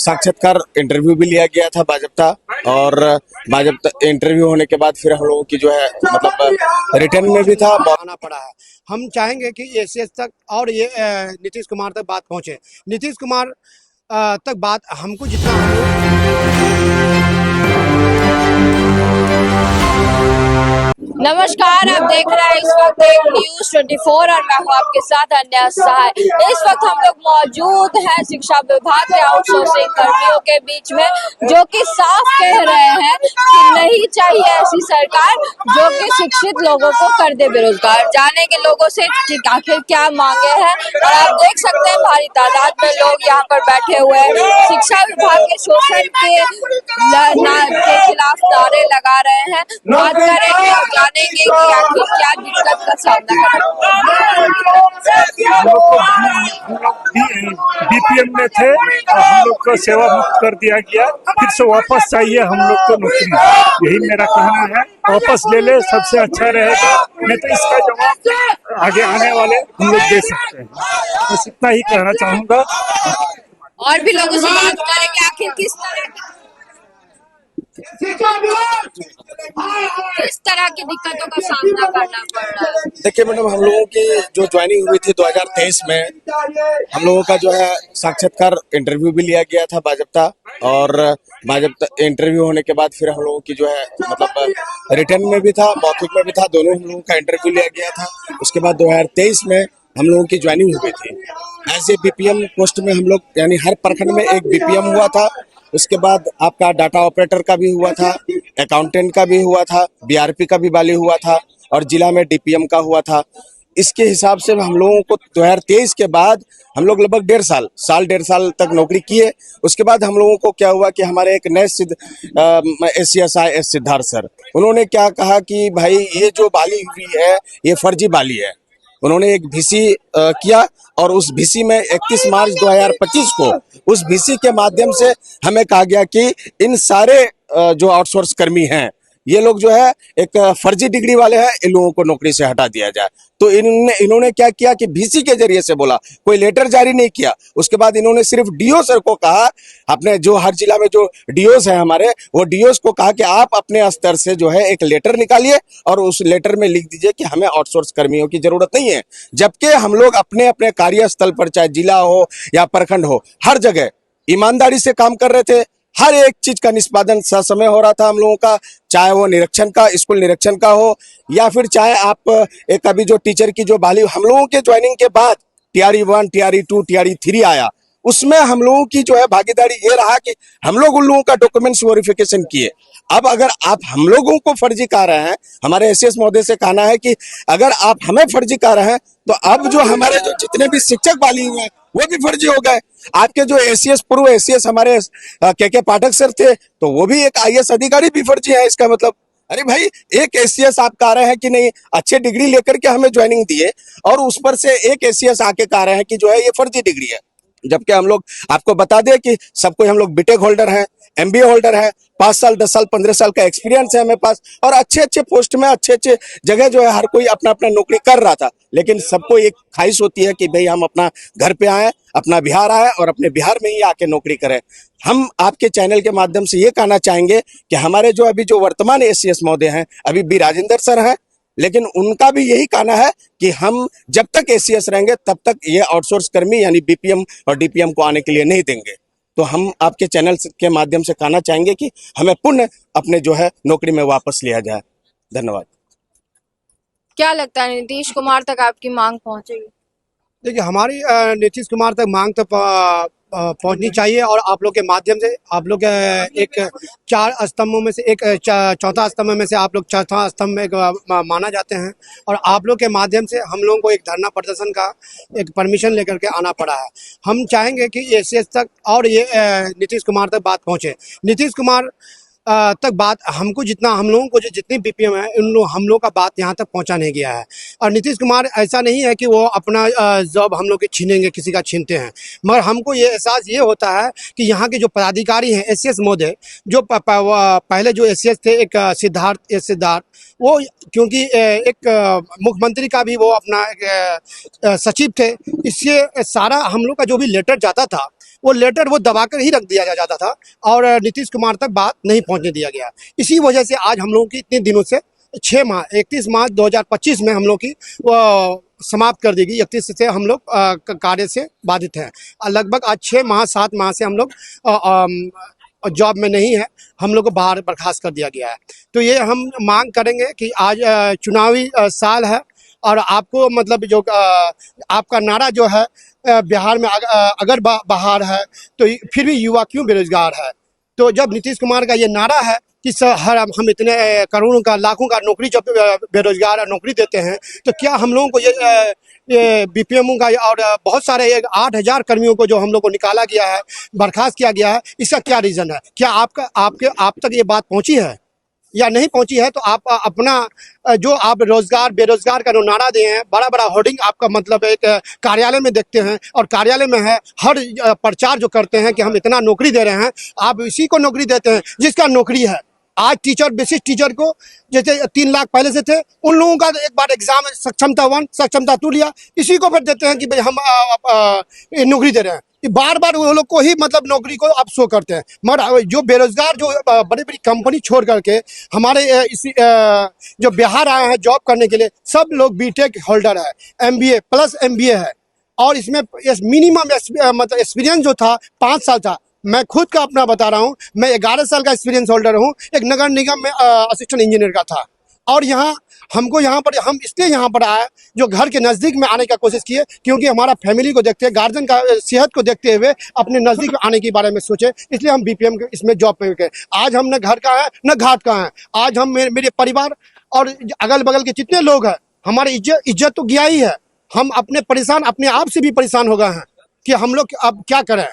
साक्षात्कार इंटरव्यू भी लिया गया था बाजप्ता। और बाजप्ता इंटरव्यू होने के बाद फिर हम लोगों की जो है मतलब रिटर्न में भी था। आना पड़ा है। हम चाहेंगे कि एसीएस तक और ये नीतीश कुमार तक बात पहुंचे। नीतीश कुमार तक बात हमको जितना नमस्कार, आप देख रहे हैं इस वक्त एक न्यूज 24 और मैं हूं आपके साथ अन्य सहाय। इस वक्त हम लोग मौजूद हैं शिक्षा विभाग के आउटसोर्सिंग कर्मियों के बीच में, जो कि साफ कह रहे हैं कि नहीं चाहिए ऐसी सरकार जो कि शिक्षित लोगों को कर दे बेरोजगार। जानेंगे लोगों से कि आखिर क्या मांगे हैं। और आप देख सकते हैं भारी तादाद में लोग यहाँ पर बैठे हुए हैं, शिक्षा विभाग के शोषण के खिलाफ नारे लगा रहे हैं। बात करेंगे और जानेंगे कि आखिर क्या दिक्कत का सामना बीपीएम में थे और हम लोग को सेवा मुक्त कर दिया गया, फिर से वापस चाहिए हम लोग को नौकरी। यही मेरा कहना है, वापस ले ले सबसे अच्छा रहेगा। मैं तो इसका जवाब आगे आने वाले हम लोग दे सकते हैं। बस इतना ही कहना चाहूंगा। और भी लोगों से बात करेंगे आखिर किस तरह की दिक्कतों का सामना करना पड़ रहा है। देखिए मैडम, हम लोगों की जो ज्वाइनिंग हुई थी 2023 में, हम लोगों का जो है साक्षात्कार इंटरव्यू भी लिया गया था बाजप्ता। और बाजप्ता इंटरव्यू होने के बाद फिर हम लोगों की जो है मतलब रिटर्न में भी था, मौखिक में भी था, दोनों हम लोगों का इंटरव्यू लिया गया था। उसके बाद 2023 में हम लोगों की ज्वाइनिंग हुई थी एज ए बीपीएम पोस्ट में। हम लोग यानी हर प्रखंड में एक बीपीएम हुआ था। उसके बाद आपका डाटा ऑपरेटर का भी हुआ था, अकाउंटेंट का भी हुआ था, बीआरपी का भी वाली हुआ था और जिला में डीपीएम का हुआ था। इसके हिसाब से हम लोगों को 2023 के बाद हम लोग लगभग 1.5 साल तक नौकरी किए। उसके बाद हम लोगों को क्या हुआ कि हमारे एक नए ACSI सिद्धार्थ सर, उन्होंने क्या कहा कि भाई ये जो बाली हुई है ये फर्जी बाली है। उन्होंने एक VC किया और उस VC में 31 मार्च 2025 को उस VC के माध्यम से हमें कहा गया कि इन सारे जो आउटसोर्स कर्मी हैं ये लोग जो है एक फर्जी डिग्री वाले हैं, इन लोगों को नौकरी से हटा दिया जाए। तो इन्होंने क्या किया कि VC के जरिए से बोला, कोई लेटर जारी नहीं किया। उसके बाद इन्होंने सिर्फ DO सर को कहा, अपने जो हर जिला में जो DOs हैं हमारे, वो DOs को कहा कि आप अपने स्तर से जो है एक लेटर निकालिए और उस लेटर में लिख दीजिए कि हमें आउटसोर्स कर्मियों की जरूरत नहीं है। जबकि हम लोग अपने अपने कार्यस्थल पर, चाहे जिला हो या प्रखंड हो, हर जगह ईमानदारी से काम कर रहे थे। हर एक चीज का निष्पादन ससमय हो रहा था हम लोगों का, चाहे वो निरीक्षण का, स्कूल निरीक्षण का हो, या फिर चाहे आप एक अभी जो टीचर की जो बहाली हम लोगों के ज्वाइनिंग के बाद TRE 1, TRE 2, TRE 3 आया, उसमें हम लोगों की जो है भागीदारी ये रहा कि हम लोग उन लोगों का डॉक्यूमेंट्स वेरिफिकेशन किए। अब अगर आप हम लोगों को फर्जी कह रहे हैं, हमारे ACS महोदय से कहना है कि अगर आप हमें फर्जी कह रहे हैं तो अब जो हमारे जो जितने भी शिक्षक वाली हुए वो भी फर्जी हो गए। आपके जो ACS पूर्व ACS हमारे के पाठक सर थे, तो वो भी एक IAS अधिकारी भी फर्जी है। इसका मतलब अरे भाई, एक ACS आप कह रहे हैं कि नहीं अच्छे डिग्री लेकर के हमें ज्वाइनिंग दिए, और उस पर से एक ACS आके कह रहे हैं कि जो है ये फर्जी डिग्री है। जबकि हम लोग आपको बता दें कि सब कोई हम लोग बीटेक होल्डर हैं, MBA होल्डर है, 5 साल 10 साल 15 साल का एक्सपीरियंस है हमें पास, और अच्छे अच्छे पोस्ट में अच्छे अच्छे जगह जो है हर कोई अपना अपना नौकरी कर रहा था। लेकिन सबको एक ख्वाहिश होती है कि भाई हम अपना घर पे आए, अपना बिहार आए और अपने बिहार में ही आके नौकरी करें। हम आपके चैनल के माध्यम से ये कहना चाहेंगे कि हमारे जो अभी जो वर्तमान ACS महोदय हैं, अभी B राजेंद्र सर हैं, लेकिन उनका भी यही कहना है कि हम जब तक ACS रहेंगे तब तक ये आउटसोर्स कर्मी यानी BPM और DPM को आने के लिए नहीं देंगे। तो हम आपके चैनल के माध्यम से कहना चाहेंगे कि हमें पुनः अपने जो है नौकरी में वापस लिया जाए। धन्यवाद। क्या लगता है नीतीश कुमार तक आपकी मांग पहुंचेगी? देखिए, हमारी नीतीश कुमार तक मांग तो पहुंचनी चाहिए। और आप लोग के माध्यम से, आप लोग एक 4 स्तंभों में से एक चौथा स्तंभ में से आप लोग चौथा स्तंभ में माना जाते हैं। और आप लोग के माध्यम से हम लोगों को एक धरना प्रदर्शन का एक परमिशन लेकर के आना पड़ा है। हम चाहेंगे कि ACS तक और ये नीतीश कुमार तक बात पहुंचे। नीतीश कुमार तक बात हमको जितना, हम लोगों को जो जितनी BPM है हम लोग का बात यहाँ तक पहुँचा नहीं गया है। और नीतीश कुमार ऐसा नहीं है कि वो अपना जॉब हम लोग के छीनेंगे, किसी का छीनते हैं। मगर हमको ये एहसास ये होता है कि यहाँ के जो पदाधिकारी हैं ACS महोदय, जो पहले जो ACS थे, एक सिद्धार्थ, वो क्योंकि एक मुख्यमंत्री का भी वो अपना एक सचिव थे, इससे सारा हम लोग का जो भी लेटर जाता था वो लेटर वो दबाकर ही रख दिया जाता था और नीतीश कुमार तक बात नहीं पहुंचने दिया गया। इसी वजह से आज हम लोगों की इतने दिनों से 6 माह 31 मार्च 2025 में हम लोग की वो समाप्त कर दी गई। 31 से हम लोग कार्य से बाधित हैं। लगभग आज 6 माह 7 माह से हम लोग जॉब में नहीं है, हम लोग को बाहर बर्खास्त कर दिया गया है। तो ये हम मांग करेंगे कि आज चुनावी साल है और आपको मतलब जो आपका नारा जो है बिहार में अगर बाहर है तो फिर भी युवा क्यों बेरोजगार है। तो जब नीतीश कुमार का ये नारा है कि हर हम इतने करोड़ों का लाखों का नौकरी जब बेरोजगार नौकरी देते हैं, तो क्या हम लोगों को ये बीपीएमओ का और बहुत सारे 8,000 कर्मियों को जो हम लोग को निकाला गया है, बर्खास्त किया गया है, इसका क्या रीज़न है? क्या आप तक ये बात पहुंची है या नहीं पहुंची है? तो आप अपना जो आप रोजगार बेरोजगार का जो नारा दिए हैं, बड़ा बड़ा होर्डिंग आपका मतलब एक कार्यालय में देखते हैं और कार्यालय में है हर प्रचार जो करते हैं कि हम इतना नौकरी दे रहे हैं, आप इसी को नौकरी देते हैं जिसका नौकरी है। आज टीचर बेसिक टीचर को जैसे 3 लाख पहले से थे, उन लोगों का एक बार एग्जाम सक्षमता 1 सक्षमता 2 लिया, इसी को फिर देते हैं कि भाई हम नौकरी दे रहे हैं। बार बार वो लोग को ही मतलब नौकरी को आप शो करते हैं। मगर जो बेरोजगार जो बड़ी बड़ी कंपनी छोड़ करके हमारे जो बिहार आए हैं जॉब करने के लिए, सब लोग बीटेक होल्डर है, एमबीए प्लस एमबीए है और इसमें मिनिमम मतलब एक्सपीरियंस जो था 5 साल था। मैं खुद का अपना बता रहा हूँ, मैं 11 साल का एक्सपीरियंस होल्डर हूँ, एक नगर निगम में असिस्टेंट इंजीनियर का था। और यहाँ हमको यहाँ पर हम इसलिए यहाँ पर आए जो घर के नज़दीक में आने का कोशिश किए, क्योंकि हमारा फैमिली को देखते, गार्जियन का सेहत को देखते हुए अपने नज़दीक में आने के बारे में सोचे, इसलिए हम बीपीएम के इसमें जॉब पे गए। आज हम न घर का है न घाट का है। आज हम मेरे परिवार और अगल बगल के जितने लोग हैं, हमारी इज्जत तो गया ही है। हम अपने परेशान अपने आप से भी परेशान हो गए हैं कि हम लोग अब क्या करें।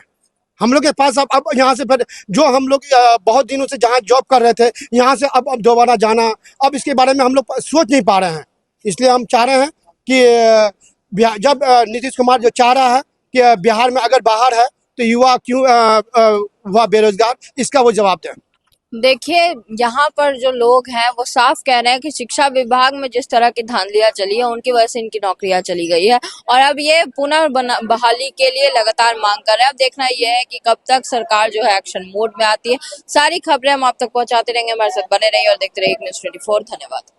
हम लोग के पास अब यहाँ से फिर जो हम लोग बहुत दिनों से जहाँ जॉब कर रहे थे, यहाँ से अब दोबारा जाना, अब इसके बारे में हम लोग सोच नहीं पा रहे हैं। इसलिए हम चाह रहे हैं कि जब नीतीश कुमार जो चाह रहा है कि बिहार में अगर बाहर है तो युवा क्यों हुआ बेरोजगार, इसका वो जवाब दें। देखिए, यहाँ पर जो लोग हैं वो साफ कह रहे हैं कि शिक्षा विभाग में जिस तरह की धांधलियां चली है उनकी वजह से इनकी नौकरियां चली गई है और अब ये पुनर्बहाली के लिए लगातार मांग कर रहे हैं। अब देखना यह है कि कब तक सरकार जो है एक्शन मोड में आती है। सारी खबरें हम आप तक पहुंचाते रहेंगे, हमारे साथ बने रहिए और देखते रहिए न्यूज़ 24। धन्यवाद।